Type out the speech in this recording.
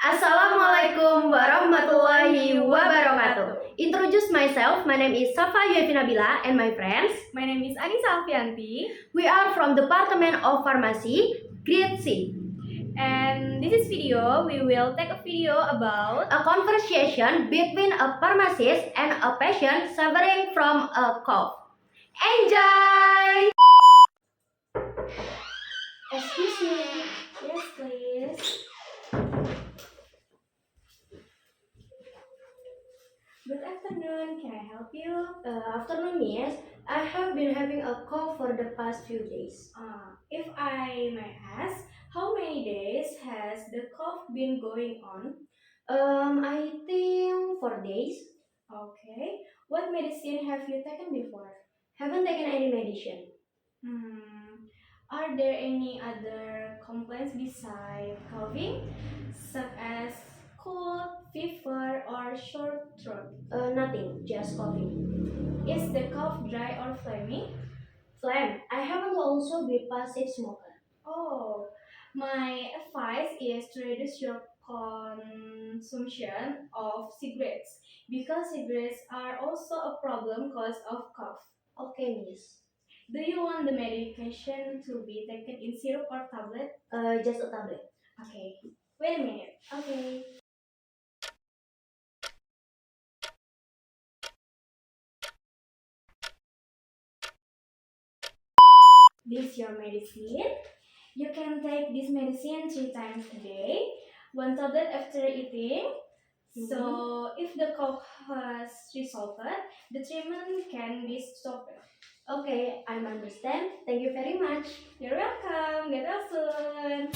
Assalamualaikum warahmatullahi wabarakatuh. Introduce myself. My name is Safa Yuefinabila and my friends. My name is Anissa Alfianti, We are from Department of Pharmacy, Grade C. and this is video. We will take a video about A conversation between a pharmacist and a patient suffering from a cough. Enjoy! Excuse me. Yes, please. Good afternoon. Can I help you? Afternoon, miss. I have been having a cough for the past few days. If I may ask, how many days has the cough been going on? I think 4 days. Okay. What medicine have you taken before? Haven't taken any medicine. Are there any other complaints besides coughing, such as cold, fever, or sore throat? Nothing, just coughing. Is the cough dry or phlegmy? Phlegm. I happen to also be passive smoker. Oh, my advice is to reduce your consumption of cigarettes because cigarettes are also a problem cause of cough. Okay, miss. Do you want the medication to be taken in syrup or tablet? Just a tablet. Okay, wait a minute. Okay. This is your medicine. You can take this medicine 3 times a day, 1 tablet after eating. So, if the cough has resolved, the treatment can be stopped. Okay, I understand. Thank you very much. You're welcome. Get well soon.